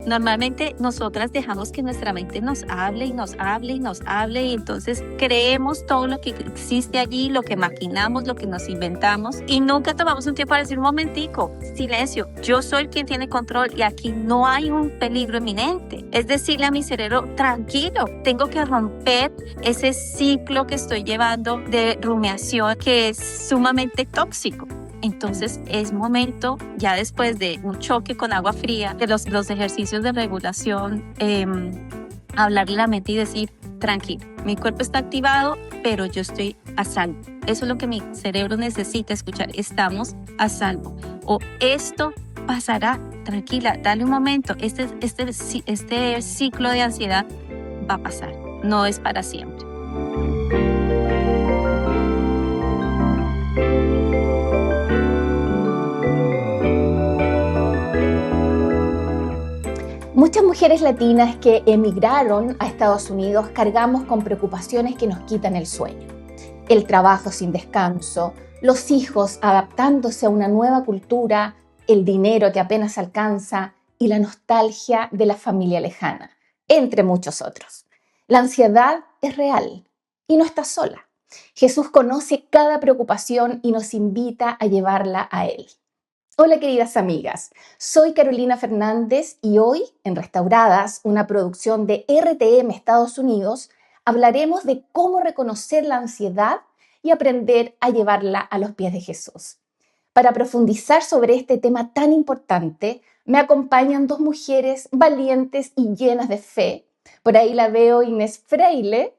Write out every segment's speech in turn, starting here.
Normalmente nosotras dejamos que nuestra mente nos hable y nos hable y nos hable y entonces creemos todo lo que existe allí, lo que maquinamos, lo que nos inventamos y nunca tomamos un tiempo para decir un momentico, silencio, yo soy quien tiene control y aquí no hay un peligro inminente. Es decirle a mi cerebro, tranquilo, tengo que romper ese ciclo que estoy llevando de rumiación que es sumamente tóxico. Entonces es momento, ya después de un choque con agua fría, de los ejercicios de regulación, hablarle a la mente y decir, tranquilo, mi cuerpo está activado, pero yo estoy a salvo. Eso es lo que mi cerebro necesita escuchar, estamos a salvo. O esto pasará, tranquila, dale un momento, este ciclo de ansiedad va a pasar, no es para siempre. Muchas mujeres latinas que emigraron a Estados Unidos cargamos con preocupaciones que nos quitan el sueño. El trabajo sin descanso, los hijos adaptándose a una nueva cultura, el dinero que apenas alcanza y la nostalgia de la familia lejana, entre muchos otros. La ansiedad es real y no está sola. Jesús conoce cada preocupación y nos invita a llevarla a Él. Hola queridas amigas, soy Carolina Fernández y hoy en Restauradas, una producción de RTM Estados Unidos, hablaremos de cómo reconocer la ansiedad y aprender a llevarla a los pies de Jesús. Para profundizar sobre este tema tan importante, me acompañan dos mujeres valientes y llenas de fe. Por ahí la veo Inés Freile,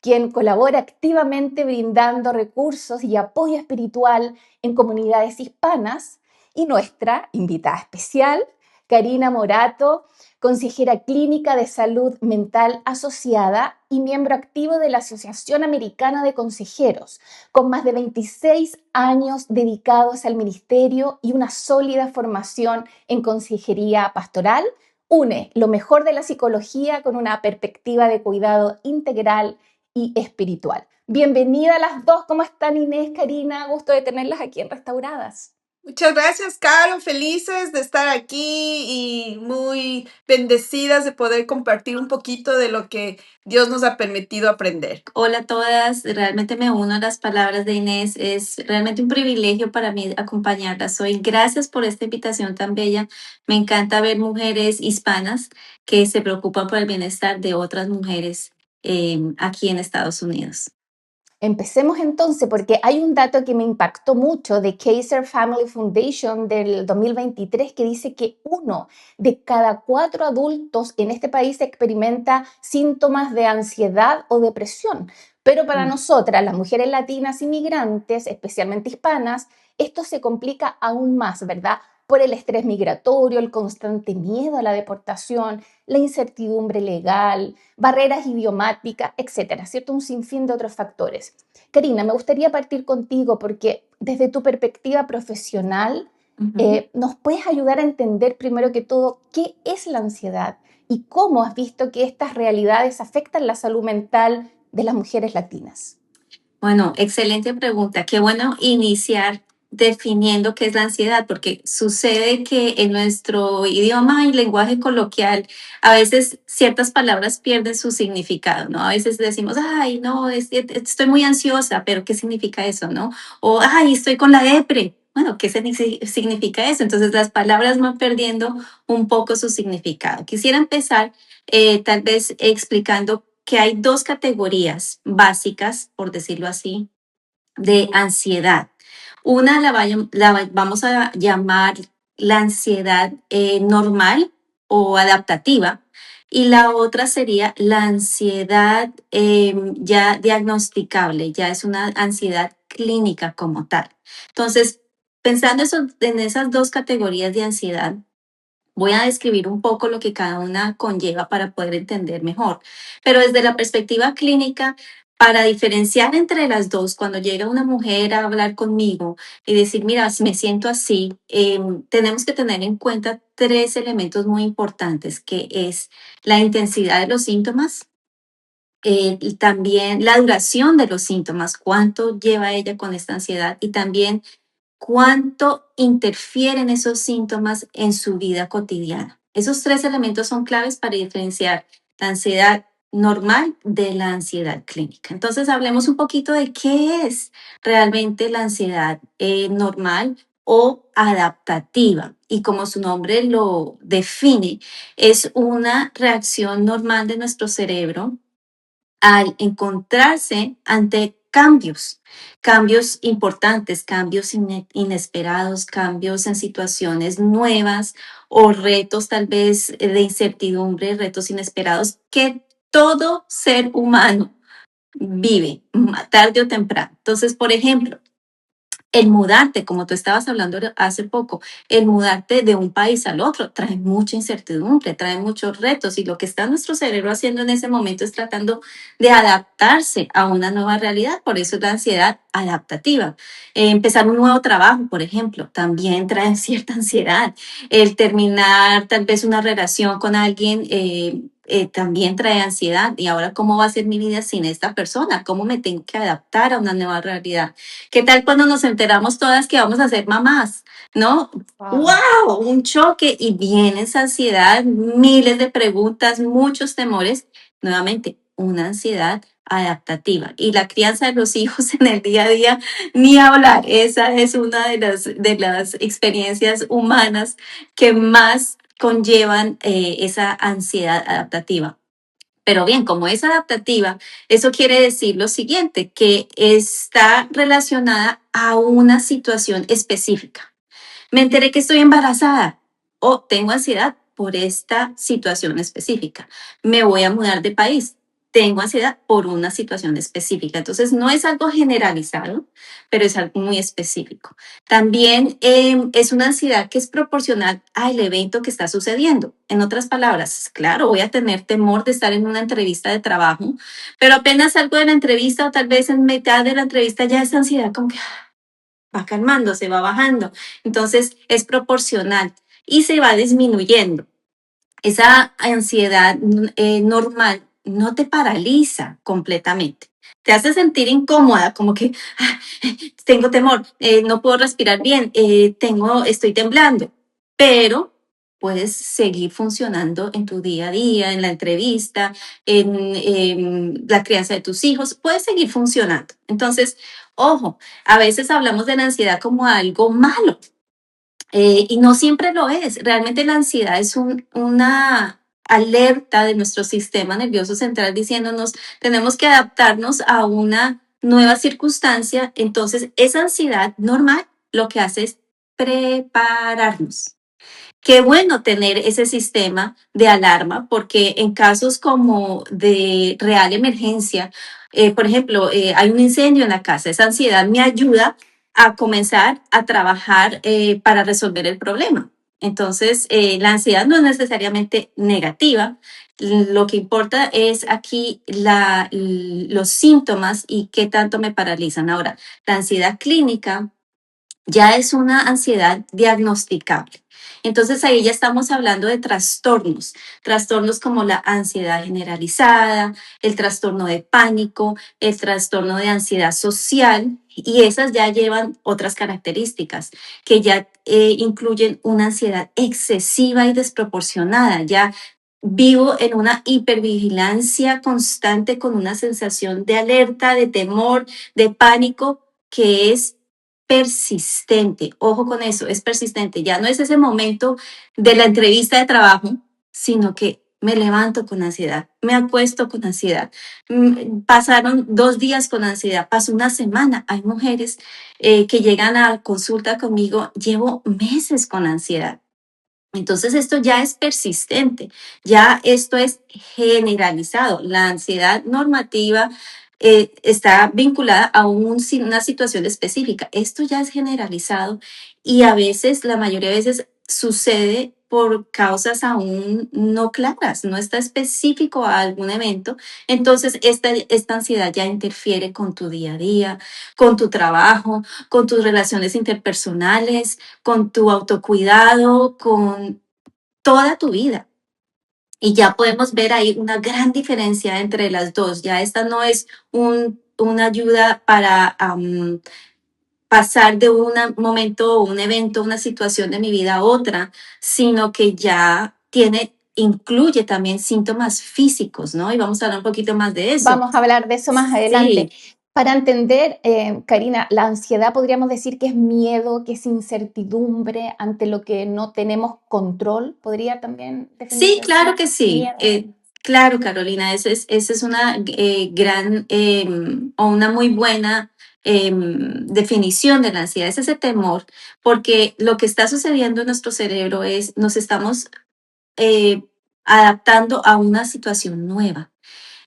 quien colabora activamente brindando recursos y apoyo espiritual en comunidades hispanas, y nuestra invitada especial, Karina Morato, consejera clínica de salud mental asociada y miembro activo de la Asociación Americana de Consejeros, con más de 26 años dedicados al ministerio y una sólida formación en consejería pastoral, une lo mejor de la psicología con una perspectiva de cuidado integral y espiritual. Bienvenida a las dos. ¿Cómo están, Inés, Karina? Gusto de tenerlas aquí en Restauradas. Muchas gracias, Caro. Felices de estar aquí y muy bendecidas de poder compartir un poquito de lo que Dios nos ha permitido aprender. Hola a todas, realmente me uno a las palabras de Inés. Es realmente un privilegio para mí acompañarlas hoy. Gracias por esta invitación tan bella. Me encanta ver mujeres hispanas que se preocupan por el bienestar de otras mujeres aquí en Estados Unidos. Empecemos entonces, porque hay un dato que me impactó mucho de Kaiser Family Foundation del 2023 que dice que 1 de cada 4 adultos en este país experimenta síntomas de ansiedad o depresión. Pero para nosotras, las mujeres latinas inmigrantes, especialmente hispanas, esto se complica aún más, ¿verdad? Por el estrés migratorio, el constante miedo a la deportación, la incertidumbre legal, barreras idiomáticas, etcétera, ¿cierto? Un sinfín de otros factores. Karina, me gustaría partir contigo porque desde tu perspectiva profesional, ¿nos puedes ayudar a entender primero que todo qué es la ansiedad y cómo has visto que estas realidades afectan la salud mental de las mujeres latinas? Bueno, excelente pregunta. Qué bueno iniciar definiendo qué es la ansiedad, porque sucede que en nuestro idioma y lenguaje coloquial a veces ciertas palabras pierden su significado, ¿no? A veces decimos, ay, no, estoy muy ansiosa, pero ¿qué significa eso, no? O, ay, estoy con la depre. Bueno, ¿qué significa eso? Entonces las palabras van perdiendo un poco su significado. Quisiera empezar tal vez explicando que hay dos categorías básicas, por decirlo así, de ansiedad. Una vamos a llamar la ansiedad normal o adaptativa y la otra sería la ansiedad ya diagnosticable, ya es una ansiedad clínica como tal. Entonces, pensando en esas dos categorías de ansiedad, voy a describir un poco lo que cada una conlleva para poder entender mejor. Pero desde la perspectiva clínica, para diferenciar entre las dos, cuando llega una mujer a hablar conmigo y decir, mira, me siento así, tenemos que tener en cuenta tres elementos muy importantes, que es la intensidad de los síntomas, y también la duración de los síntomas, cuánto lleva ella con esta ansiedad y también cuánto interfieren esos síntomas en su vida cotidiana. Esos tres elementos son claves para diferenciar la ansiedad normal de la ansiedad clínica. Entonces, hablemos un poquito de qué es realmente la ansiedad normal o adaptativa. Y como su nombre lo define, es una reacción normal de nuestro cerebro al encontrarse ante cambios, cambios importantes, cambios inesperados, cambios en situaciones nuevas o retos tal vez de incertidumbre, retos inesperados que todo ser humano vive tarde o temprano. Entonces, por ejemplo, el mudarte, como tú estabas hablando hace poco, el mudarte de un país al otro trae mucha incertidumbre, trae muchos retos y lo que está nuestro cerebro haciendo en ese momento es tratando de adaptarse a una nueva realidad, por eso es la ansiedad adaptativa. Empezar un nuevo trabajo, por ejemplo, también trae cierta ansiedad. El terminar tal vez una relación con alguien también trae ansiedad. Y ahora, ¿cómo va a ser mi vida sin esta persona? ¿Cómo me tengo que adaptar a una nueva realidad? ¿Qué tal cuando nos enteramos todas que vamos a ser mamás? ¿No? Wow. ¡Wow! Un choque y viene esa ansiedad, miles de preguntas, muchos temores. Nuevamente, una ansiedad adaptativa. Y la crianza de los hijos en el día a día, ni hablar. Esa es una de las experiencias humanas que más conllevan esa ansiedad adaptativa. Pero bien, como es adaptativa, eso quiere decir lo siguiente, que está relacionada a una situación específica. Me enteré que estoy embarazada o tengo ansiedad por esta situación específica. Me voy a mudar de país. Tengo ansiedad por una situación específica. Entonces, no es algo generalizado, pero es algo muy específico. También es una ansiedad que es proporcional al evento que está sucediendo. En otras palabras, claro, voy a tener temor de estar en una entrevista de trabajo, pero apenas salgo de la entrevista o tal vez en mitad de la entrevista ya esa ansiedad como que va calmando, se va bajando. Entonces es proporcional y se va disminuyendo. Esa ansiedad normal no te paraliza completamente. Te hace sentir incómoda, como que tengo temor, no puedo respirar bien, estoy temblando, pero puedes seguir funcionando en tu día a día, en la entrevista, en la crianza de tus hijos, puedes seguir funcionando. Entonces, ojo, a veces hablamos de la ansiedad como algo malo, y no siempre lo es. Realmente la ansiedad es una alerta de nuestro sistema nervioso central diciéndonos tenemos que adaptarnos a una nueva circunstancia. Entonces, esa ansiedad normal lo que hace es prepararnos. Qué bueno tener ese sistema de alarma porque en casos como de real emergencia, por ejemplo, hay un incendio en la casa, esa ansiedad me ayuda a comenzar a trabajar para resolver el problema. Entonces, la ansiedad no es necesariamente negativa. Lo que importa es aquí los síntomas y qué tanto me paralizan. Ahora, la ansiedad clínica ya es una ansiedad diagnosticable. Entonces ahí ya estamos hablando de trastornos, trastornos como la ansiedad generalizada, el trastorno de pánico, el trastorno de ansiedad social, y esas ya llevan otras características que ya incluyen una ansiedad excesiva y desproporcionada. Ya vivo en una hipervigilancia constante con una sensación de alerta, de temor, de pánico que es persistente. Ojo con eso, es persistente. Ya no es ese momento de la entrevista de trabajo, sino que me levanto con ansiedad, me acuesto con ansiedad. Pasaron 2 días con ansiedad, pasó una semana. Hay mujeres que llegan a consulta conmigo, llevo meses con ansiedad. Entonces esto ya es persistente, ya esto es generalizado. La ansiedad normativa está vinculada a una situación específica. Esto ya es generalizado y a veces, la mayoría de veces, sucede por causas aún no claras, no está específico a algún evento. Entonces esta ansiedad ya interfiere con tu día a día, con tu trabajo, con tus relaciones interpersonales, con tu autocuidado, con toda tu vida. Y ya podemos ver ahí una gran diferencia entre las dos. Ya esta no es una ayuda para pasar de un momento o un evento, una situación de mi vida a otra, sino que ya incluye también síntomas físicos, ¿no? Y vamos a hablar un poquito más de eso. Vamos a hablar de eso más adelante. Sí, Para entender, Karina, la ansiedad podríamos decir que es miedo, que es incertidumbre ante lo que no tenemos control. ¿Podría también sí, definirse claro así? que sí. Miedo. Claro, Carolina, esa es una gran o una muy buena definición de la ansiedad, es ese temor, porque lo que está sucediendo en nuestro cerebro es nos estamos eh, adaptando a una situación nueva.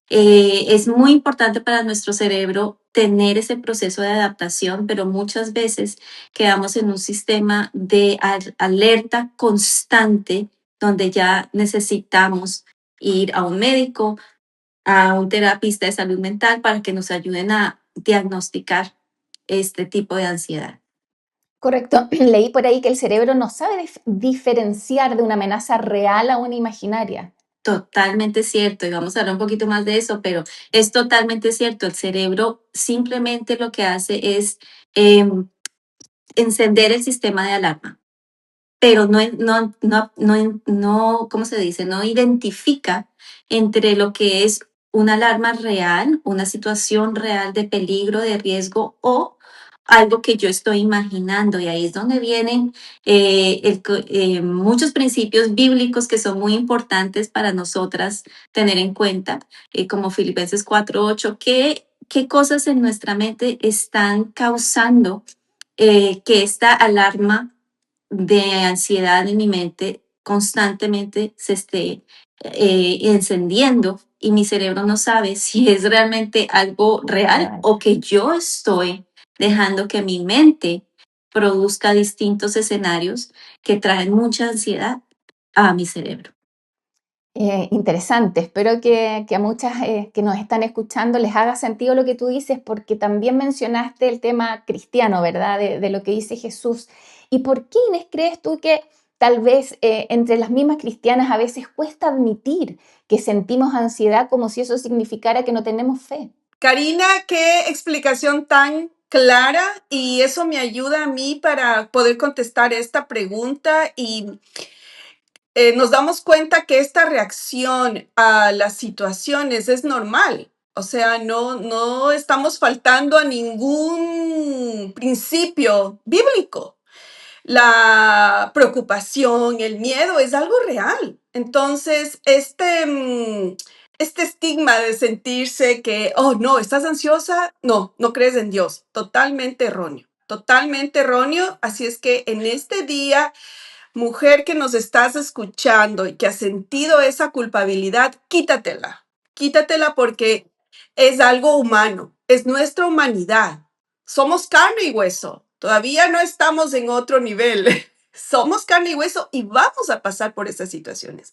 Es muy importante para nuestro cerebro tener ese proceso de adaptación, pero muchas veces quedamos en un sistema de alerta constante donde ya necesitamos ir a un médico, a un terapista de salud mental para que nos ayuden a diagnosticar este tipo de ansiedad. Correcto. Leí por ahí que el cerebro no sabe diferenciar de una amenaza real a una imaginaria. Totalmente cierto, y vamos a hablar un poquito más de eso, pero es totalmente cierto. El cerebro simplemente lo que hace es em, encender el sistema de alarma, pero no, ¿cómo se dice? No identifica entre lo que es una alarma real, una situación real de peligro, de riesgo o algo que yo estoy imaginando. Y ahí es donde vienen muchos principios bíblicos que son muy importantes para nosotras tener en cuenta, como Filipenses 4:8, qué cosas en nuestra mente están causando que esta alarma de ansiedad en mi mente constantemente se esté encendiendo y mi cerebro no sabe si es realmente algo real Real. o que yo estoy dejando que mi mente produzca distintos escenarios que traen mucha ansiedad a mi cerebro. Interesante. Espero que a muchas que nos están escuchando les haga sentido lo que tú dices, porque también mencionaste el tema cristiano, ¿verdad? De lo que dice Jesús. ¿Y por qué, Inés, crees tú que tal vez entre las mismas cristianas a veces cuesta admitir que sentimos ansiedad como si eso significara que no tenemos fe? Karina, qué explicación tan clara y eso me ayuda a mí para poder contestar esta pregunta y nos damos cuenta que esta reacción a las situaciones es normal. O sea, no estamos faltando a ningún principio bíblico. La preocupación, el miedo es algo real. Entonces, este estigma de sentirse que, oh, no, estás ansiosa, no crees en Dios, totalmente erróneo, totalmente erróneo. Así es que en este día, mujer que nos estás escuchando y que has sentido esa culpabilidad, quítatela, quítatela porque es algo humano, es nuestra humanidad. Somos carne y hueso, todavía no estamos en otro nivel. Somos carne y hueso y vamos a pasar por esas situaciones.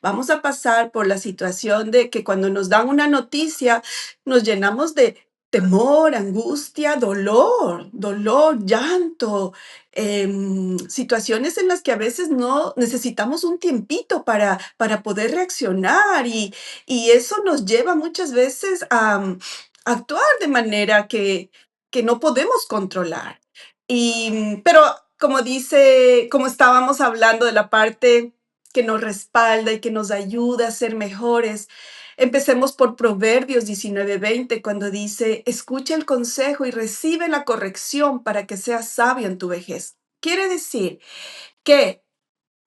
Vamos a pasar por la situación de que cuando nos dan una noticia, nos llenamos de temor, angustia, dolor, llanto, situaciones en las que a veces no necesitamos un tiempito para poder reaccionar y eso nos lleva muchas veces a actuar de manera que no podemos controlar. Pero como dice, como estábamos hablando de la parte que nos respalda y que nos ayuda a ser mejores, empecemos por Proverbios 19:20, cuando dice, escucha el consejo y recibe la corrección para que seas sabio en tu vejez. Quiere decir que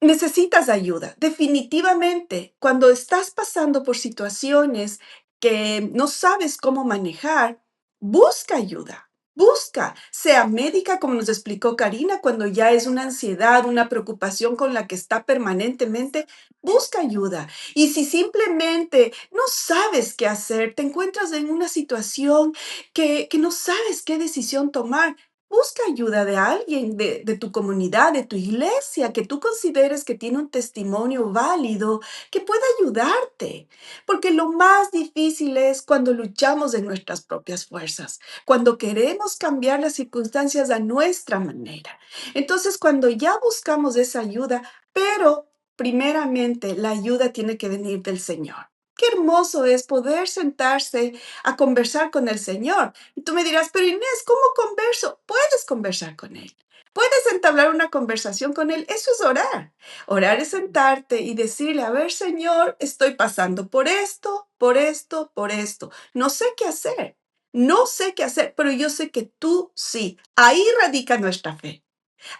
necesitas ayuda, definitivamente. Cuando estás pasando por situaciones que no sabes cómo manejar, busca ayuda. Busca, sea médica, como nos explicó Karina, cuando ya es una ansiedad, una preocupación con la que está permanentemente, busca ayuda. Y si simplemente no sabes qué hacer, te encuentras en una situación que no sabes qué decisión tomar, busca ayuda de alguien de tu comunidad, de tu iglesia, que tú consideres que tiene un testimonio válido, que pueda ayudarte. Porque lo más difícil es cuando luchamos en nuestras propias fuerzas, cuando queremos cambiar las circunstancias a nuestra manera. Entonces, cuando ya buscamos esa ayuda, pero primeramente la ayuda tiene que venir del Señor. Qué hermoso es poder sentarse a conversar con el Señor. Y tú me dirás, pero Inés, ¿cómo converso? Puedes conversar con Él. puedes entablar una conversación con Él. Eso es orar. Orar es sentarte y decirle, a ver, Señor, estoy pasando por esto, por esto, por esto. No sé qué hacer. No sé qué hacer, pero yo sé que tú sí. Ahí radica nuestra fe.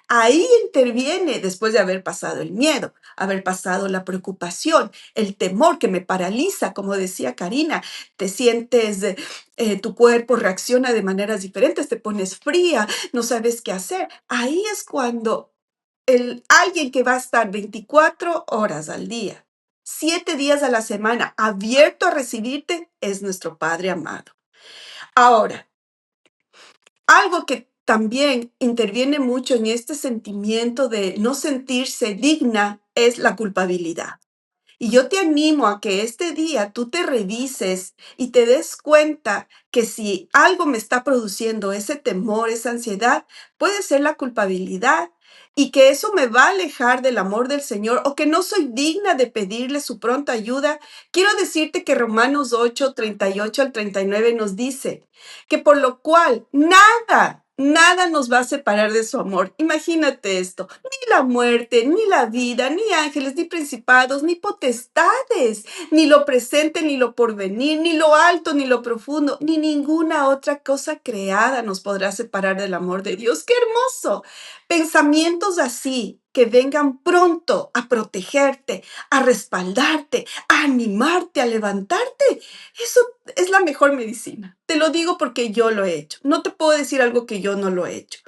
Ahí interviene después de haber pasado el miedo, haber pasado la preocupación, el temor que me paraliza, como decía Karina, te sientes, tu cuerpo reacciona de maneras diferentes, te pones fría, no sabes qué hacer. Ahí es cuando alguien que va a estar 24 horas al día, 7 días a la semana, abierto a recibirte, es nuestro Padre amado. Ahora, algo que también interviene mucho en este sentimiento de no sentirse digna es la culpabilidad. Y yo te animo a que este día tú te revises y te des cuenta que si algo me está produciendo ese temor, esa ansiedad, puede ser la culpabilidad y que eso me va a alejar del amor del Señor o que no soy digna de pedirle su pronta ayuda. Quiero decirte que Romanos 8:38 al 39 nos dice que por lo cual nada nos va a separar de su amor. Imagínate esto, ni la muerte, ni la vida, ni ángeles, ni principados, ni potestades, ni lo presente, ni lo porvenir, ni lo alto, ni lo profundo, ni ninguna otra cosa creada nos podrá separar del amor de Dios. ¡Qué hermoso! Pensamientos así que vengan pronto a protegerte, a respaldarte, a animarte, a levantarte. Eso es la mejor medicina. Te lo digo porque yo lo he hecho. No te puedo decir algo que yo no lo he hecho.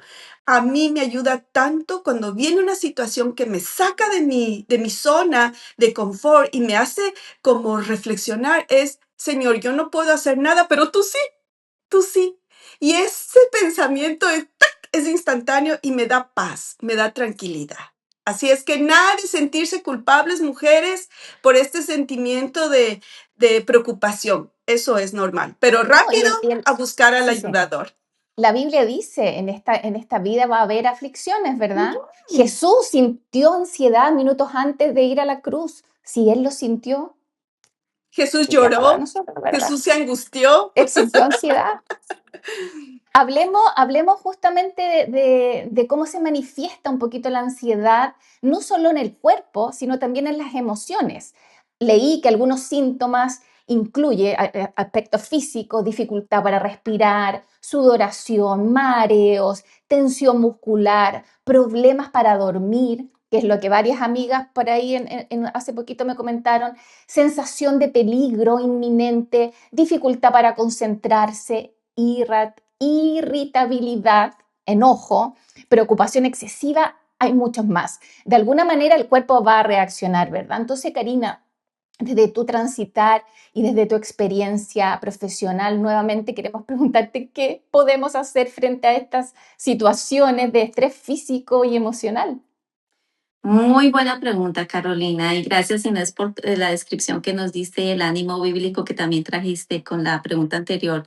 A mí me ayuda tanto cuando viene una situación que me saca de mi zona de confort y me hace como reflexionar, es, Señor, yo no puedo hacer nada, pero tú sí. Y ese pensamiento es, ¡tac!, es instantáneo y me da paz, me da tranquilidad. Así es que nada de sentirse culpables, mujeres, por este sentimiento de preocupación. Eso es normal, pero No, rápido a buscar al sí, sí. ayudador. La Biblia dice, en esta vida va a haber aflicciones, ¿verdad? Mm. Jesús sintió ansiedad minutos antes de ir a la cruz. Si Él lo sintió, Jesús ¿qué queda para lloró, nosotros, verdad? Jesús se angustió. Él sintió ansiedad. Hablemos justamente de cómo se manifiesta un poquito la ansiedad, no solo en el cuerpo, sino también en las emociones. Leí que algunos síntomas incluye aspectos físicos, dificultad para respirar, sudoración, mareos, tensión muscular, problemas para dormir, que es lo que varias amigas por ahí hace poquito me comentaron, sensación de peligro inminente, dificultad para concentrarse, irritabilidad, enojo, preocupación excesiva, hay muchos más. De alguna manera el cuerpo va a reaccionar, ¿verdad? Entonces, Karina, desde tu transitar y desde tu experiencia profesional, nuevamente queremos preguntarte qué podemos hacer frente a estas situaciones de estrés físico y emocional. Muy buena pregunta, Carolina, y gracias Inés por la descripción que nos diste y el ánimo bíblico que también trajiste con la pregunta anterior.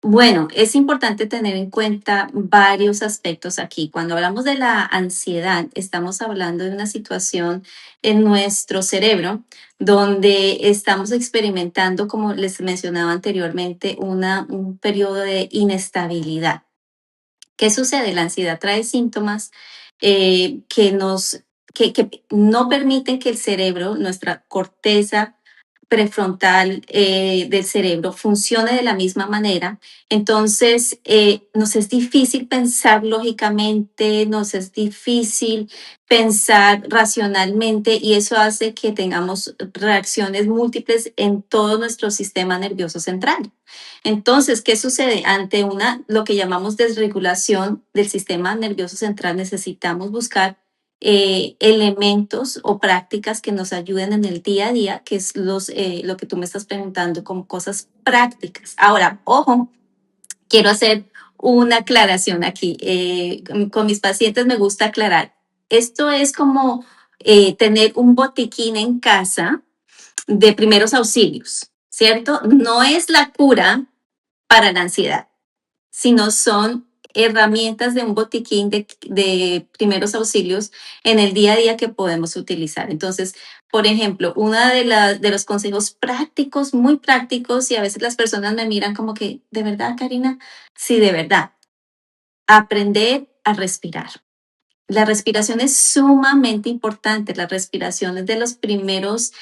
Bueno, es importante tener en cuenta varios aspectos aquí. Cuando hablamos de la ansiedad, estamos hablando de una situación en nuestro cerebro donde estamos experimentando, como les mencionaba anteriormente, un periodo de inestabilidad. ¿Qué sucede? La ansiedad trae síntomas que no permiten que el cerebro, nuestra corteza prefrontal del cerebro, funcione de la misma manera. Entonces, nos es difícil pensar lógicamente, nos es difícil pensar racionalmente y eso hace que tengamos reacciones múltiples en todo nuestro sistema nervioso central. Entonces, ¿qué sucede? Ante lo que llamamos desregulación del sistema nervioso central, necesitamos buscar elementos o prácticas que nos ayuden en el día a día, que es lo que tú me estás preguntando, como cosas prácticas. Ahora, ojo, quiero hacer una aclaración aquí. Con mis pacientes me gusta aclarar. Esto es como tener un botiquín en casa de primeros auxilios, ¿cierto? No es la cura para la ansiedad, sino son herramientas de un botiquín de primeros auxilios en el día a día que podemos utilizar. Entonces, por ejemplo, de los consejos prácticos, muy prácticos, y a veces las personas me miran como que, ¿de verdad, Karina? Sí, de verdad. Aprender a respirar. La respiración es sumamente importante. La respiración es de los primeros,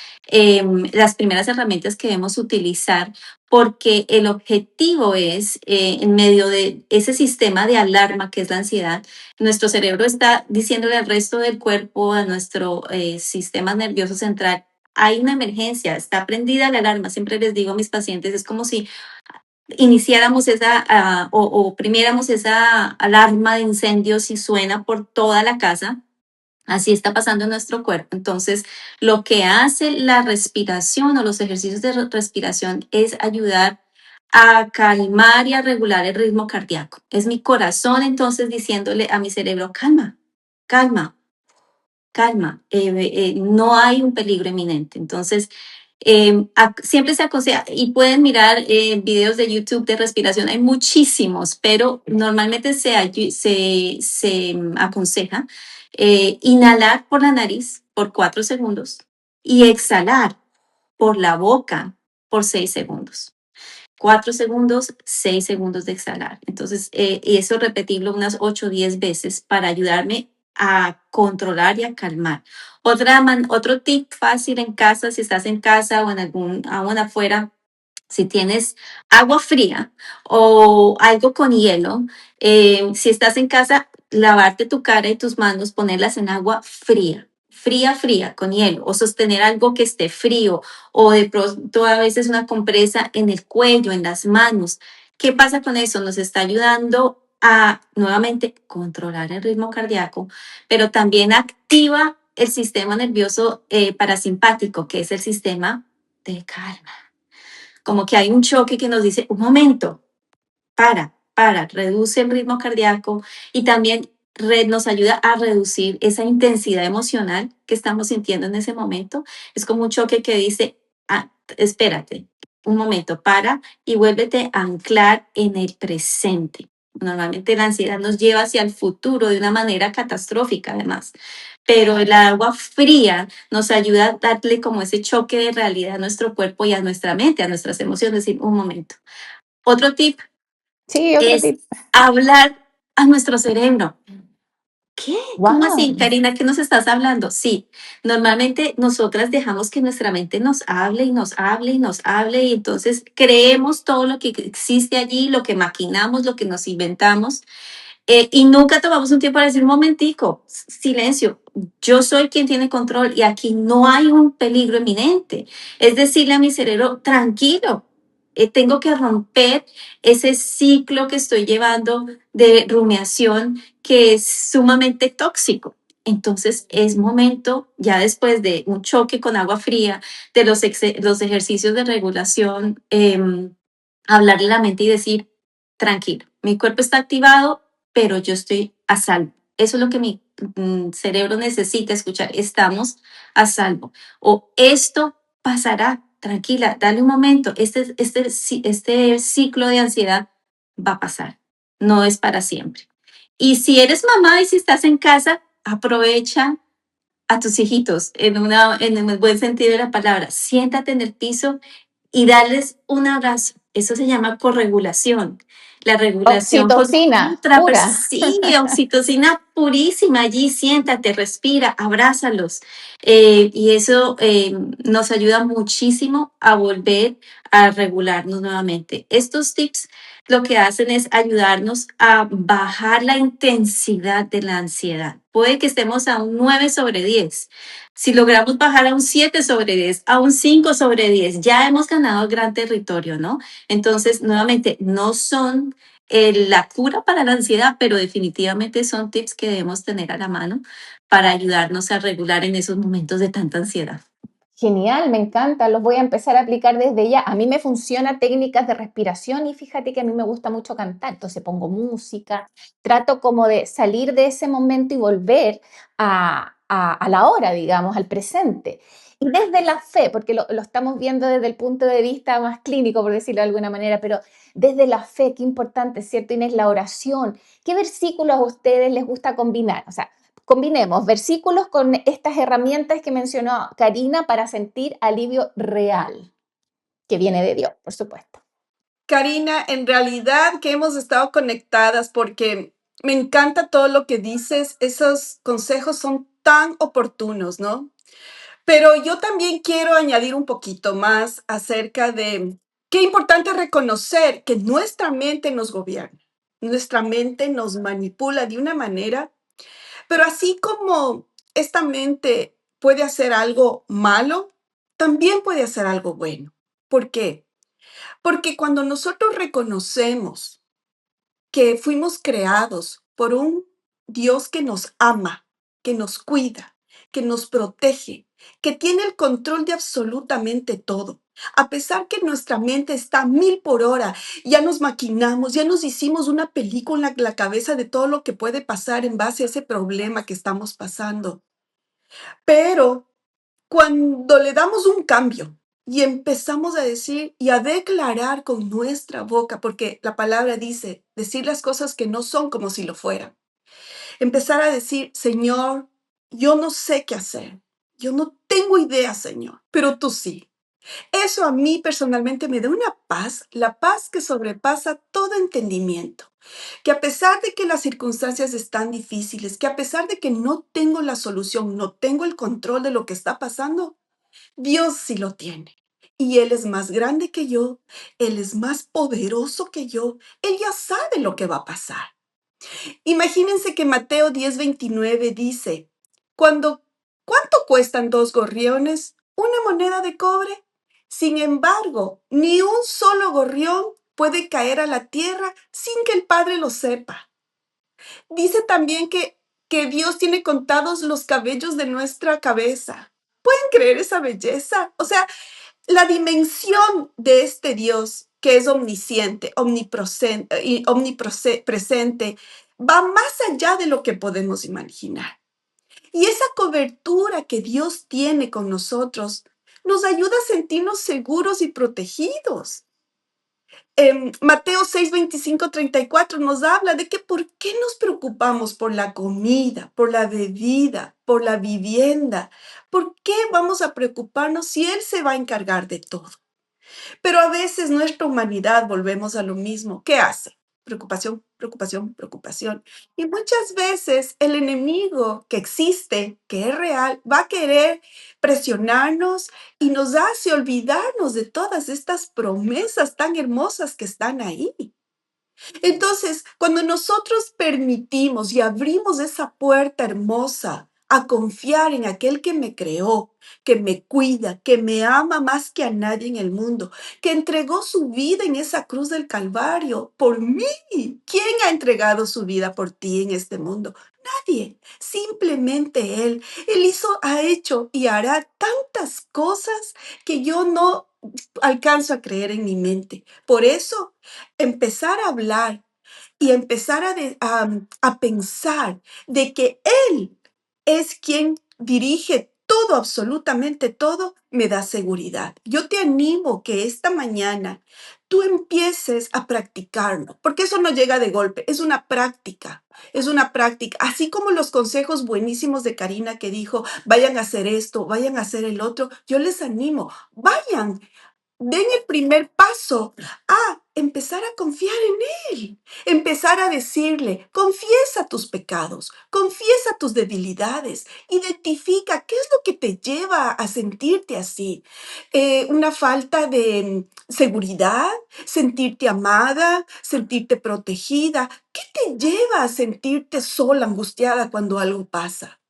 las primeras herramientas que debemos utilizar porque el objetivo es, en medio de ese sistema de alarma que es la ansiedad, nuestro cerebro está diciéndole al resto del cuerpo, a nuestro sistema nervioso central, hay una emergencia, está prendida la alarma. Siempre les digo a mis pacientes, es como si iniciáramos esa o oprimiéramos esa alarma de incendios y suena por toda la casa. Así está pasando en nuestro cuerpo. Entonces, lo que hace la respiración o los ejercicios de respiración es ayudar a calmar y a regular el ritmo cardíaco. Es mi corazón entonces diciéndole a mi cerebro, calma, calma, calma, no hay un peligro inminente. Entonces, siempre se aconseja, y pueden mirar videos de YouTube de respiración, hay muchísimos, pero normalmente se aconseja inhalar por la nariz por 4 segundos y exhalar por la boca por 6 segundos. 4 segundos, 6 segundos de exhalar. Entonces, y eso repetirlo unas 8 o 10 veces para ayudarme a controlar y a calmar. Otro tip fácil en casa, si estás en casa o en aún afuera, si tienes agua fría o algo con hielo, si estás en casa, lavarte tu cara y tus manos, ponerlas en agua fría, fría, fría, con hielo, o sostener algo que esté frío, o de pronto a veces una compresa en el cuello, en las manos. ¿Qué pasa con eso? Nos está ayudando a nuevamente controlar el ritmo cardíaco, pero también activa el sistema nervioso parasimpático, que es el sistema de calma. Como que hay un choque que nos dice, un momento, reduce el ritmo cardíaco y también nos ayuda a reducir esa intensidad emocional que estamos sintiendo en ese momento. Es como un choque que dice, espérate, un momento, para y vuélvete a anclar en el presente. Normalmente la ansiedad nos lleva hacia el futuro de una manera catastrófica, además. Pero el agua fría nos ayuda a darle como ese choque de realidad a nuestro cuerpo y a nuestra mente, a nuestras emociones. Decir, un momento. Otro tip Sí, otro es tip. hablar a nuestro cerebro. ¿Qué? ¿Cómo así, Wow. Karina? ¿Qué nos estás hablando? Sí, normalmente nosotras dejamos que nuestra mente nos hable y nos hable y nos hable y entonces creemos todo lo que existe allí, lo que maquinamos, lo que nos inventamos y nunca tomamos un tiempo para decir un momentico, silencio, yo soy quien tiene control y aquí no hay un peligro inminente. Es decirle a mi cerebro, tranquilo, tengo que romper ese ciclo que estoy llevando de rumiación que es sumamente tóxico. Entonces es momento, ya después de un choque con agua fría, de los ejercicios de regulación, hablarle a la mente y decir, tranquilo, mi cuerpo está activado, pero yo estoy a salvo. Eso es lo que mi cerebro necesita escuchar. Estamos a salvo. O esto pasará, tranquila, dale un momento. Este ciclo de ansiedad va a pasar. No es para siempre. Y si eres mamá y si estás en casa, aprovecha a tus hijitos en el buen sentido de la palabra. Siéntate en el piso y darles un abrazo. Eso se llama corregulación. La regulación con Oxitocina otra persona, pura. sí, oxitocina purísima allí, siéntate, respira, abrázalos. Y eso nos ayuda muchísimo a volver a regularnos nuevamente. Estos tips lo que hacen es ayudarnos a bajar la intensidad de la ansiedad. Puede que estemos a un 9/10. Si logramos bajar a un 7/10, a un 5/10, ya hemos ganado gran territorio, ¿no? Entonces, nuevamente, no son la cura para la ansiedad, pero definitivamente son tips que debemos tener a la mano para ayudarnos a regular en esos momentos de tanta ansiedad. Genial, me encanta, los voy a empezar a aplicar desde ya. A mí me funciona técnicas de respiración y fíjate que a mí me gusta mucho cantar, entonces pongo música, trato como de salir de ese momento y volver a la hora, digamos, al presente. Y desde la fe, porque lo estamos viendo desde el punto de vista más clínico, por decirlo de alguna manera, pero desde la fe, qué importante, ¿cierto, Inés? La oración. ¿Qué versículos a ustedes les gusta combinar? O sea, combinemos versículos con estas herramientas que mencionó Karina para sentir alivio real, que viene de Dios, por supuesto. Karina, en realidad que hemos estado conectadas porque Me encanta todo lo que dices, esos consejos son tan oportunos, ¿no? Pero yo también quiero añadir un poquito más acerca de qué importante es reconocer que nuestra mente nos gobierna, nuestra mente nos manipula de una manera, pero así como esta mente puede hacer algo malo, también puede hacer algo bueno. ¿Por qué? Porque cuando nosotros reconocemos que fuimos creados por un Dios que nos ama, que nos cuida, que nos protege, que tiene el control de absolutamente todo. A pesar que nuestra mente está a 1000 por hora, ya nos maquinamos, ya nos hicimos una película en la cabeza de todo lo que puede pasar en base a ese problema que estamos pasando. Pero cuando le damos un cambio y empezamos a decir y a declarar con nuestra boca, porque la palabra dice, decir las cosas que no son como si lo fueran. Empezar a decir, Señor, yo no sé qué hacer. Yo no tengo idea, Señor, pero tú sí. Eso a mí personalmente me da una paz, la paz que sobrepasa todo entendimiento. Que a pesar de que las circunstancias están difíciles, que a pesar de que no tengo la solución, no tengo el control de lo que está pasando, Dios sí lo tiene. Y Él es más grande que yo, Él es más poderoso que yo, Él ya sabe lo que va a pasar. Imagínense que Mateo 10:29 dice, ¿cuánto cuestan 2 gorriones? ¿Una moneda de cobre? Sin embargo, ni un solo gorrión puede caer a la tierra sin que el Padre lo sepa. Dice también que Dios tiene contados los cabellos de nuestra cabeza. ¿Pueden creer esa belleza? O sea, la dimensión de este Dios que es omnisciente, omnipresente, va más allá de lo que podemos imaginar. Y esa cobertura que Dios tiene con nosotros nos ayuda a sentirnos seguros y protegidos. En Mateo 6:25-34 nos habla de que por qué nos preocupamos por la comida, por la bebida, por la vivienda. ¿Por qué vamos a preocuparnos si Él se va a encargar de todo? Pero a veces nuestra humanidad volvemos a lo mismo. ¿Qué hace? Preocupación, preocupación, preocupación. Y muchas veces el enemigo que existe, que es real, va a querer presionarnos y nos hace olvidarnos de todas estas promesas tan hermosas que están ahí. Entonces, cuando nosotros permitimos y abrimos esa puerta hermosa a confiar en aquel que me creó, que me cuida, que me ama más que a nadie en el mundo, que entregó su vida en esa cruz del Calvario por mí. ¿Quién ha entregado su vida por ti en este mundo? Nadie, simplemente Él. Ha hecho y hará tantas cosas que yo no alcanzo a creer en mi mente. Por eso, empezar a hablar y empezar a pensar de que Él es quien dirige todo, absolutamente todo, me da seguridad. Yo te animo que esta mañana tú empieces a practicarlo, porque eso no llega de golpe, es una práctica, así como los consejos buenísimos de Karina que dijo, vayan a hacer esto, vayan a hacer el otro, yo les animo, vayan, den el primer paso a empezar a confiar en Él, empezar a decirle, confiesa tus pecados, confiesa tus debilidades, identifica qué es lo que te lleva a sentirte así. Una falta de seguridad, sentirte amada, sentirte protegida. ¿Qué te lleva a sentirte sola, angustiada cuando algo pasa?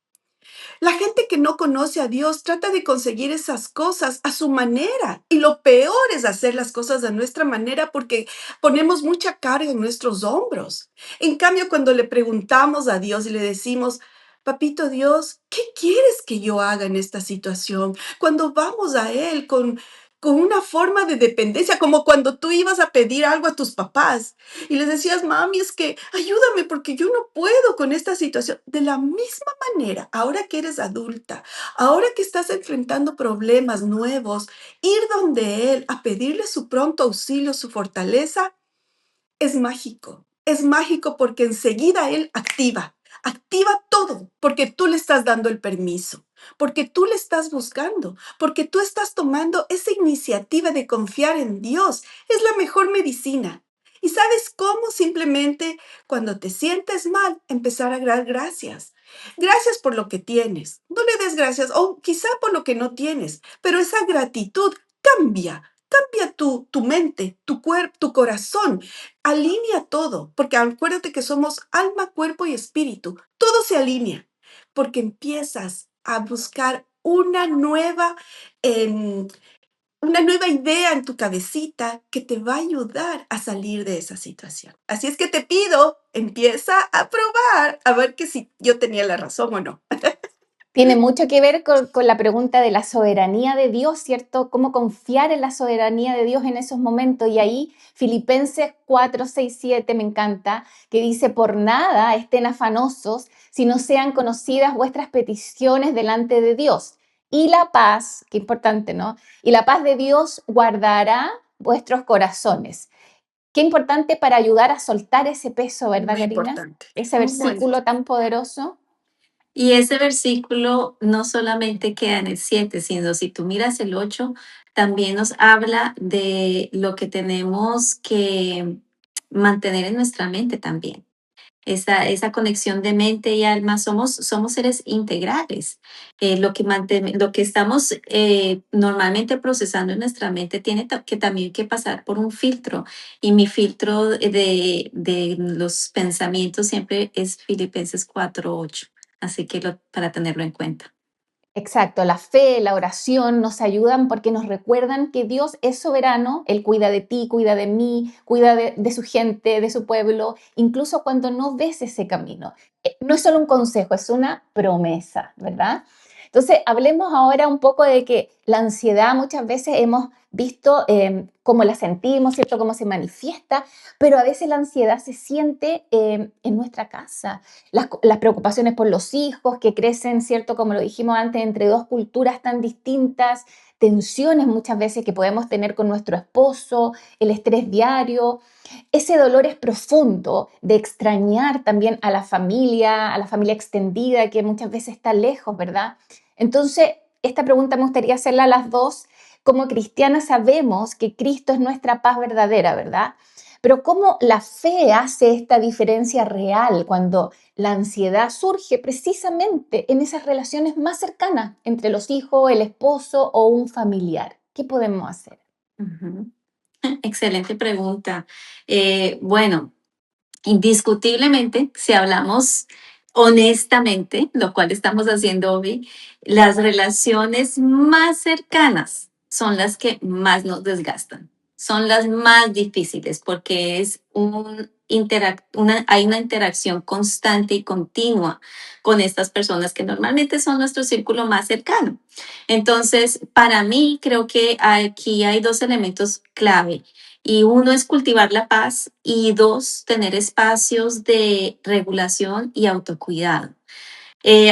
La gente que no conoce a Dios trata de conseguir esas cosas a su manera. Y lo peor es hacer las cosas a nuestra manera porque ponemos mucha carga en nuestros hombros. En cambio, cuando le preguntamos a Dios y le decimos, Papito Dios, ¿qué quieres que yo haga en esta situación? Cuando vamos a Él con una forma de dependencia, como cuando tú ibas a pedir algo a tus papás y les decías, mami, es que ayúdame porque yo no puedo con esta situación. De la misma manera, ahora que eres adulta, ahora que estás enfrentando problemas nuevos, ir donde Él a pedirle su pronto auxilio, su fortaleza, es mágico. Es mágico porque enseguida Él activa todo, porque tú le estás dando el permiso, porque tú le estás buscando, porque tú estás tomando esa iniciativa de confiar en Dios. Es la mejor medicina. ¿Y sabes cómo? Simplemente cuando te sientes mal, empezar a dar gracias. Gracias por lo que tienes. No le des gracias, o quizá por lo que no tienes, pero esa gratitud cambia tu mente, tu cuerpo, tu corazón, alinea todo, porque acuérdate que somos alma, cuerpo y espíritu. Todo se alinea, porque empiezas a buscar em, una nueva idea en tu cabecita que te va a ayudar a salir de esa situación. Así es que te pido, empieza a probar a ver que si yo tenía la razón o no. Tiene mucho que ver con la pregunta de la soberanía de Dios, ¿cierto? Cómo confiar en la soberanía de Dios en esos momentos. Y ahí Filipenses 4, 6, 7 me encanta, que dice, por nada estén afanosos, si no sean conocidas vuestras peticiones delante de Dios. Y la paz, qué importante, ¿no? Y la paz de Dios guardará vuestros corazones. Qué importante para ayudar a soltar ese peso, ¿verdad, Muy Karina? importante. Ese Muy. versículo tan poderoso. Y ese versículo no solamente queda en el 7, sino si tú miras el 8, también nos habla de lo que tenemos que mantener en nuestra mente también. Esa conexión de mente y alma, somos seres integrales. Lo que estamos normalmente procesando en nuestra mente tiene que también que pasar por un filtro. Y mi filtro de los pensamientos siempre es Filipenses 4:8. Así que para tenerlo en cuenta. Exacto, la fe, la oración nos ayudan porque nos recuerdan que Dios es soberano, Él cuida de ti, cuida de mí, cuida de su gente, de su pueblo, incluso cuando no ves ese camino. No es solo un consejo, es una promesa, ¿verdad? Entonces, hablemos ahora un poco de que la ansiedad muchas veces hemos visto cómo la sentimos, ¿cierto? Cómo se manifiesta, pero a veces la ansiedad se siente en nuestra casa, las preocupaciones por los hijos que crecen, ¿cierto? Como lo dijimos antes, entre dos culturas tan distintas, tensiones muchas veces que podemos tener con nuestro esposo, el estrés diario. Ese dolor es profundo de extrañar también a la familia extendida que muchas veces está lejos, ¿verdad? Entonces, esta pregunta me gustaría hacerla a las dos. Como cristianas sabemos que Cristo es nuestra paz verdadera, ¿verdad? Pero ¿cómo la fe hace esta diferencia real cuando la ansiedad surge precisamente en esas relaciones más cercanas entre los hijos, el esposo o un familiar? ¿Qué podemos hacer? Ujú. Excelente pregunta. Bueno, indiscutiblemente, si hablamos honestamente, lo cual estamos haciendo hoy, las relaciones más cercanas son las que más nos desgastan, son las más difíciles porque hay una interacción constante y continua con estas personas que normalmente son nuestro círculo más cercano. Entonces, para mí, creo que aquí hay dos elementos clave. Y uno es cultivar la paz y dos, tener espacios de regulación y autocuidado.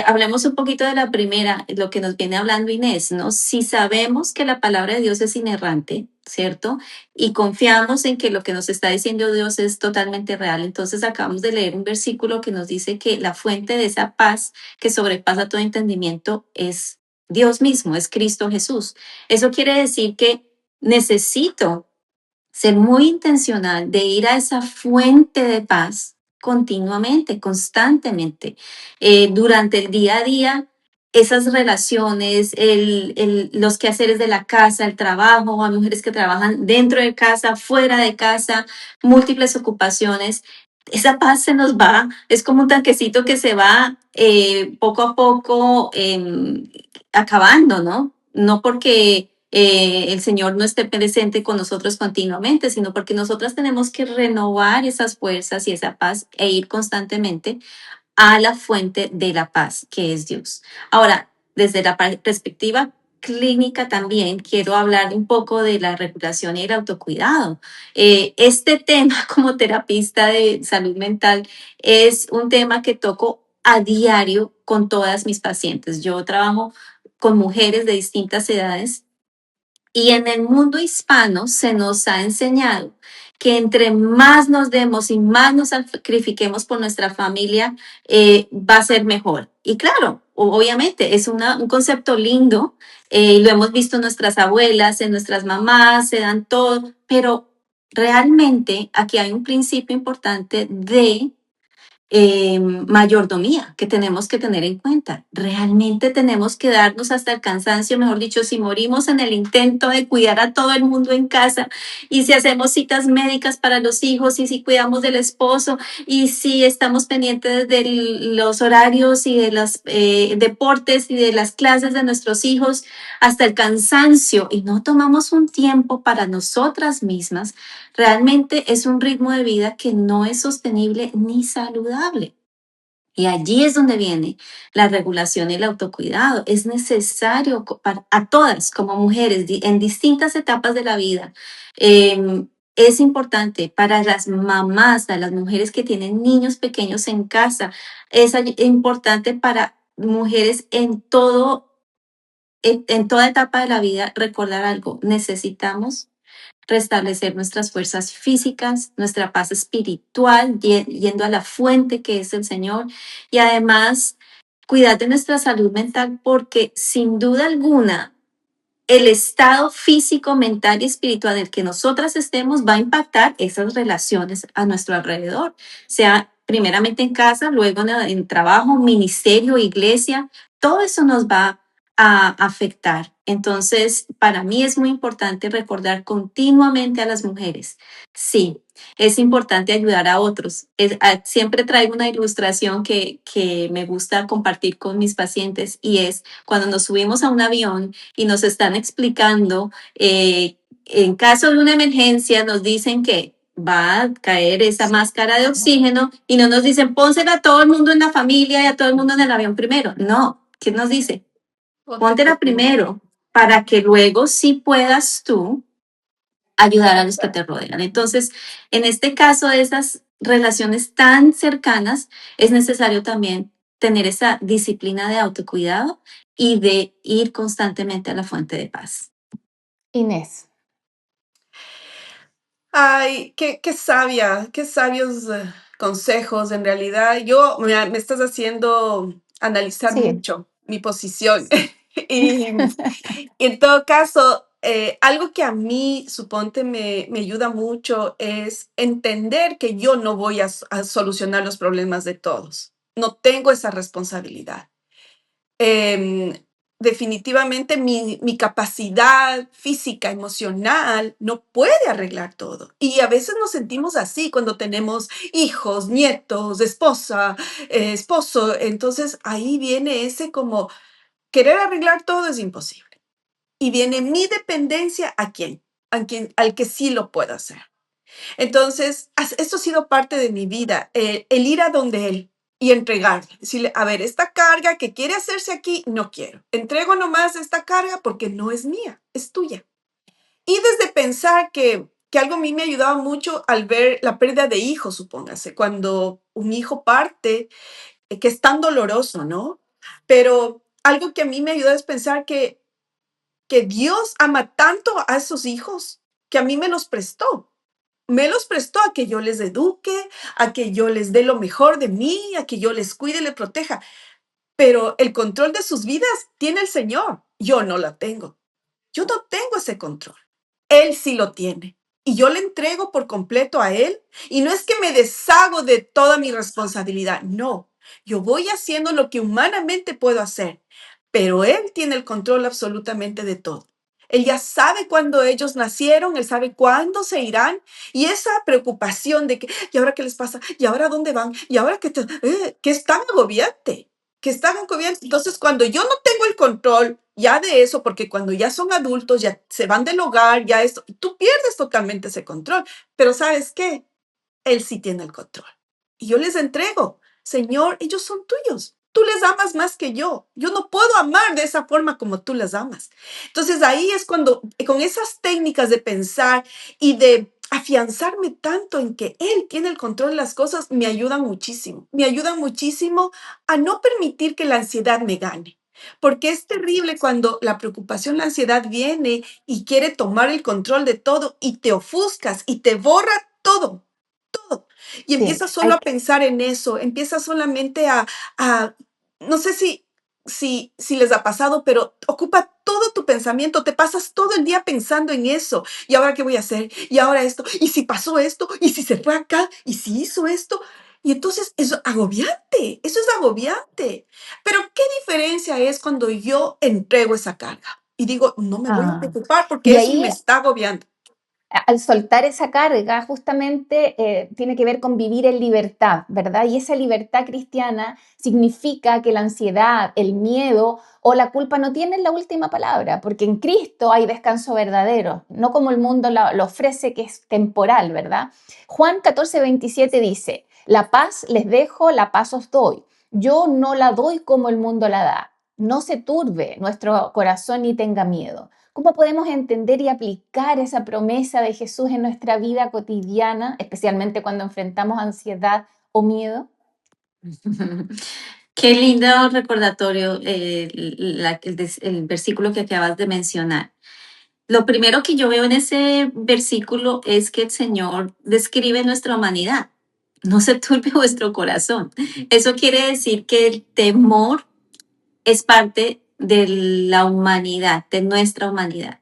Hablemos un poquito de la primera, lo que nos viene hablando Inés, ¿no? Si sabemos que la palabra de Dios es inerrante, ¿cierto? Y confiamos en que lo que nos está diciendo Dios es totalmente real. Entonces acabamos de leer un versículo que nos dice que la fuente de esa paz que sobrepasa todo entendimiento es Dios mismo, es Cristo Jesús. Eso quiere decir que necesito ser muy intencional de ir a esa fuente de paz continuamente, constantemente, durante el día a día, esas relaciones, los quehaceres de la casa, el trabajo, hay mujeres que trabajan dentro de casa, fuera de casa, múltiples ocupaciones. Esa paz se nos va, es como un tanquecito que se va poco a poco acabando, ¿no? No porque el Señor no esté presente con nosotros continuamente, sino porque nosotras tenemos que renovar esas fuerzas y esa paz e ir constantemente a la fuente de la paz, que es Dios. Ahora, desde la perspectiva clínica también quiero hablar un poco de la regulación y el autocuidado. Este tema como terapista de salud mental es un tema que toco a diario con todas mis pacientes. Yo trabajo con mujeres de distintas edades y en el mundo hispano se nos ha enseñado que entre más nos demos y más nos sacrifiquemos por nuestra familia, va a ser mejor. Y claro, obviamente es un concepto lindo, lo hemos visto en nuestras abuelas, en nuestras mamás, se dan todo, pero realmente aquí hay un principio importante de mayordomía que tenemos que tener en cuenta. Realmente tenemos que darnos hasta el cansancio, mejor dicho, si morimos en el intento de cuidar a todo el mundo en casa y si hacemos citas médicas para los hijos y si cuidamos del esposo y si estamos pendientes de los horarios y de los deportes y de las clases de nuestros hijos hasta el cansancio y no tomamos un tiempo para nosotras mismas, realmente es un ritmo de vida que no es sostenible ni saludable. Y allí es donde viene la regulación y el autocuidado. Es necesario para, a todas como mujeres en distintas etapas de la vida. Es importante para las mamás, a las mujeres que tienen niños pequeños en casa. Es importante para mujeres en toda etapa de la vida recordar algo. Necesitamos restablecer nuestras fuerzas físicas, nuestra paz espiritual, yendo a la fuente que es el Señor y además cuidar de nuestra salud mental porque sin duda alguna el estado físico, mental y espiritual del que nosotras estemos va a impactar esas relaciones a nuestro alrededor, sea primeramente en casa, luego en trabajo, ministerio, iglesia, todo eso nos va a afectar. Entonces, para mí es muy importante recordar continuamente a las mujeres. Sí, es importante ayudar a otros. Siempre traigo una ilustración que me gusta compartir con mis pacientes y es cuando nos subimos a un avión y nos están explicando, en caso de una emergencia, nos dicen que va a caer esa máscara de oxígeno y no nos dicen pónsela a todo el mundo en la familia y a todo el mundo en el avión primero. No, ¿qué nos dice? Póntela Póntela primero. primero para que luego sí puedas tú ayudar a los que te rodean. Entonces, en este caso de esas relaciones tan cercanas, es necesario también tener esa disciplina de autocuidado y de ir constantemente a la fuente de paz. Inés, Ay, qué sabia, qué sabios consejos. En realidad, me estás haciendo analizar sí, mucho mi posición. Y en todo caso, algo que a mí, suponte, me ayuda mucho es entender que yo no voy a solucionar los problemas de todos. No tengo esa responsabilidad. Em, Definitivamente mi capacidad física, emocional, no puede arreglar todo. Y a veces nos sentimos así cuando tenemos hijos, nietos, esposa, esposo. Entonces ahí viene ese como querer arreglar todo es imposible. Y viene mi dependencia al que sí lo puedo hacer. Entonces, esto ha sido parte de mi vida, el ir a donde él y entregarle, decirle, a ver, esta carga que quiere hacerse aquí, no quiero. Entrego nomás esta carga porque no es mía, es tuya. Y desde pensar que algo a mí me ayudaba mucho al ver la pérdida de hijos, supóngase, cuando un hijo parte, que es tan doloroso, ¿no? Pero algo que a mí me ayudó es pensar que Dios ama tanto a esos hijos que a mí me los prestó a que yo les eduque, a que yo les dé lo mejor de mí, a que yo les cuide y les proteja. Pero el control de sus vidas tiene el Señor. Yo no la tengo. Yo no tengo ese control. Él sí lo tiene. Y yo le entrego por completo a Él. Y no es que me deshago de toda mi responsabilidad. No, yo voy haciendo lo que humanamente puedo hacer. Pero Él tiene el control absolutamente de todo. Él ya sabe cuándo ellos nacieron, Él sabe cuándo se irán. Y esa preocupación de que, ¿y ahora qué les pasa? ¿Y ahora dónde van? ¿Y ahora que es tan agobiante? Que están agobiantes. Entonces, cuando yo no tengo el control ya de eso, porque cuando ya son adultos, ya se van del hogar, ya esto, tú pierdes totalmente ese control. Pero ¿sabes qué? Él sí tiene el control. Y yo les entrego, Señor, ellos son tuyos. Tú les amas más que yo. Yo no puedo amar de esa forma como tú les amas. Entonces ahí es cuando, con esas técnicas de pensar y de afianzarme tanto en que Él tiene el control de las cosas, me ayudan muchísimo. Me ayudan muchísimo a no permitir que la ansiedad me gane. Porque es terrible cuando la preocupación, la ansiedad viene y quiere tomar el control de todo y te ofuscas y te borra todo todo. Y sí, empiezas solo a pensar en eso, empiezas solamente no sé si si les ha pasado, pero ocupa todo tu pensamiento, te pasas todo el día pensando en eso. ¿Y ahora qué voy a hacer? ¿Y ahora esto? ¿Y si pasó esto? ¿Y si se fue acá? ¿Y si hizo esto? Y entonces eso es agobiante. Pero ¿qué diferencia es cuando yo entrego esa carga? Y digo, no me voy a Ah, preocupar porque y eso me ahí está agobiando. al soltar esa carga, justamente tiene que ver con vivir en libertad, ¿verdad? Y esa libertad cristiana significa que la ansiedad, el miedo o la culpa no tienen la última palabra, porque en Cristo hay descanso verdadero, no como el mundo lo ofrece, que es temporal, ¿verdad? Juan 14:27 dice, la paz les dejo, la paz os doy. Yo no la doy como el mundo la da. No se turbe nuestro corazón ni tenga miedo. ¿Cómo podemos entender y aplicar esa promesa de Jesús en nuestra vida cotidiana, especialmente cuando enfrentamos ansiedad o miedo? Qué lindo recordatorio el versículo que acabas de mencionar. Lo primero que yo veo en ese versículo es que el Señor describe nuestra humanidad. No se turbe vuestro corazón. Eso quiere decir que el temor es parte de la humanidad, de nuestra humanidad.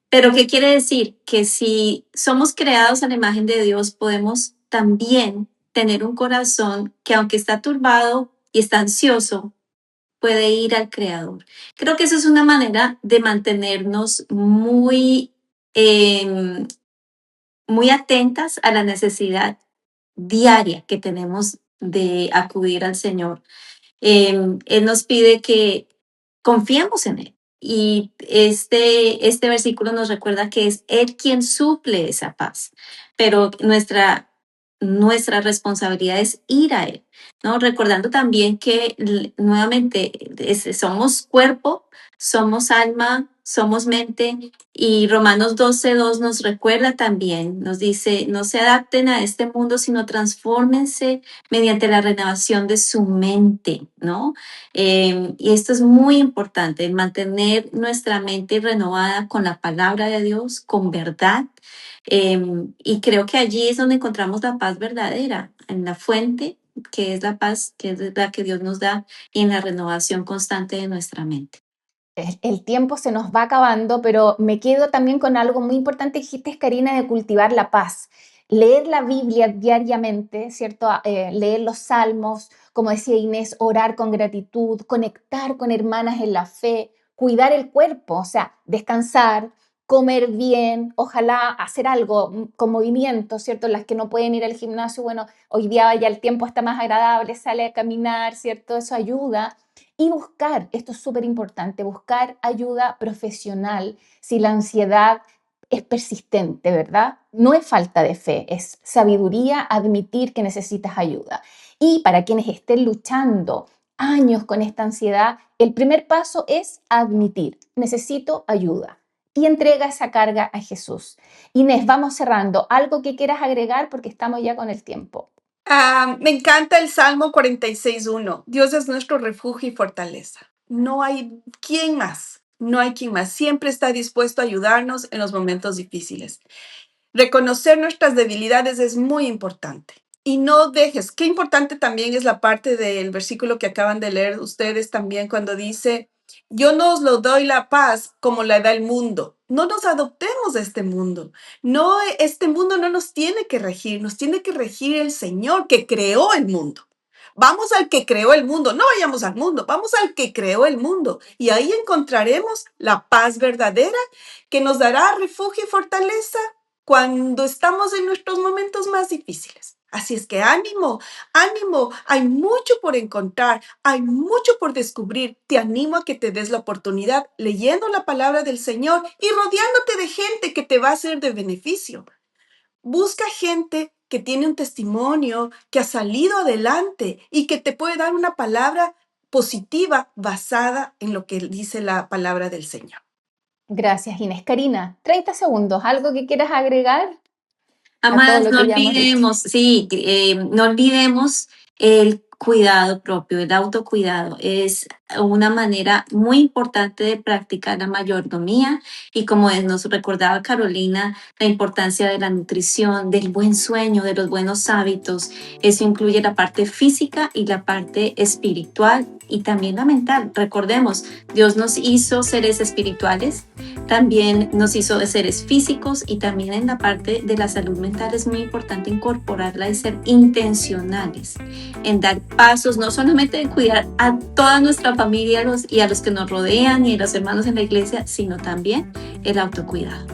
Pero ¿qué quiere decir? Que si somos creados a la imagen de Dios, podemos también tener un corazón que aunque está turbado y está ansioso, puede ir al Creador. Creo que eso es una manera de mantenernos eh, muy atentas a la necesidad diaria que tenemos de acudir al Señor. Él nos pide que confiemos en Él. Y este versículo nos recuerda que es Él quien suple esa paz, pero nuestra responsabilidad es ir a Él, ¿no? Recordando también que nuevamente somos cuerpo, somos alma, somos mente, y Romanos 12:2 nos recuerda también, nos dice, no se adapten a este mundo, sino transfórmense mediante la renovación de su mente, ¿no? Y esto es muy importante, mantener nuestra mente renovada con la palabra de Dios, con verdad. Y creo que allí es donde encontramos la paz verdadera, en la fuente, que es la paz, que es la que Dios nos da, y en la renovación constante de nuestra mente. El tiempo se nos va acabando, pero me quedo también con algo muy importante, dijiste, Karina, de cultivar la paz. Leer la Biblia diariamente, ¿cierto? Leer los salmos, como decía Inés, orar con gratitud, conectar con hermanas en la fe, cuidar el cuerpo, o sea, descansar, comer bien, ojalá hacer algo con movimiento, ¿cierto? Las que no pueden ir al gimnasio, bueno, hoy día ya el tiempo está más agradable, sale a caminar, ¿cierto? Eso ayuda y buscar, esto es súper importante, buscar ayuda profesional si la ansiedad es persistente, ¿verdad? No es falta de fe, es sabiduría admitir que necesitas ayuda. Y para quienes estén luchando años con esta ansiedad, el primer paso es admitir, necesito ayuda. Y entrega esa carga a Jesús. Inés, vamos cerrando. ¿Algo que quieras agregar? Porque estamos ya con el tiempo. Me encanta el Salmo 46:1. Dios es nuestro refugio y fortaleza. No hay quien más, no hay quien más. Siempre está dispuesto a ayudarnos en los momentos difíciles. Reconocer nuestras debilidades es muy importante. Y no dejes, qué importante también es la parte del versículo que acaban de leer ustedes también cuando dice, yo no os lo doy la paz como la da el mundo. No nos adoptemos de este mundo. No, este mundo no nos tiene que regir, nos tiene que regir el Señor que creó el mundo. Vamos al que creó el mundo, no vayamos al mundo, vamos al que creó el mundo. Y ahí encontraremos la paz verdadera que nos dará refugio y fortaleza cuando estamos en nuestros momentos más difíciles. Así es que ánimo, ánimo, hay mucho por encontrar, hay mucho por descubrir. Te animo a que te des la oportunidad leyendo la palabra del Señor y rodeándote de gente que te va a ser de beneficio. Busca gente que tiene un testimonio, que ha salido adelante y que te puede dar una palabra positiva basada en lo que dice la palabra del Señor. Gracias, Inés. Karina, 30 segundos. ¿Algo que quieras agregar a todo Amadas, lo no que ya hemos dicho? olvidemos, sí, no olvidemos el cuidado propio, el autocuidado. Es una manera muy importante de practicar la mayordomía y como nos recordaba Carolina, la importancia de la nutrición, del buen sueño, de los buenos hábitos. Eso incluye la parte física y la parte espiritual y también la mental. Recordemos, Dios nos hizo seres espirituales, también nos hizo de seres físicos y también en la parte de la salud mental es muy importante incorporarla y ser intencionales en dar pasos, no solamente de cuidar a toda nuestra familia y a los que nos rodean y a los hermanos en la iglesia, sino también el autocuidado.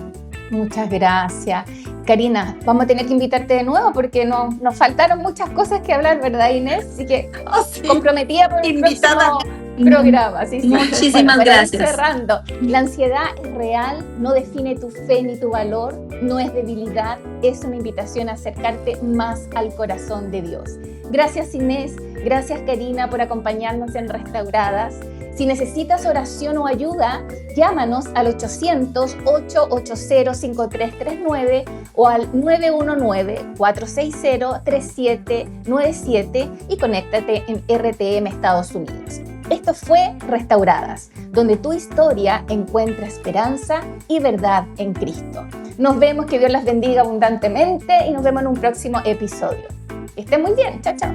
Muchas gracias. Karina, vamos a tener que invitarte de nuevo porque nos faltaron muchas cosas que hablar, ¿verdad, Inés? Así que Sí, comprometida por el invitada. próximo programa. Sí, sí. Muchísimas Para ir gracias. cerrando, la ansiedad es real, no define tu fe ni tu valor, no es debilidad, es una invitación a acercarte más al corazón de Dios. Gracias, Inés, gracias, Karina, por acompañarnos en Restauradas. Si necesitas oración o ayuda, llámanos al 800-880-5339 o al 919-460-3797 y conéctate en RTM Estados Unidos. Esto fue Restauradas, donde tu historia encuentra esperanza y verdad en Cristo. Nos vemos, que Dios las bendiga abundantemente y nos vemos en un próximo episodio. Que estén muy bien, chao, chao.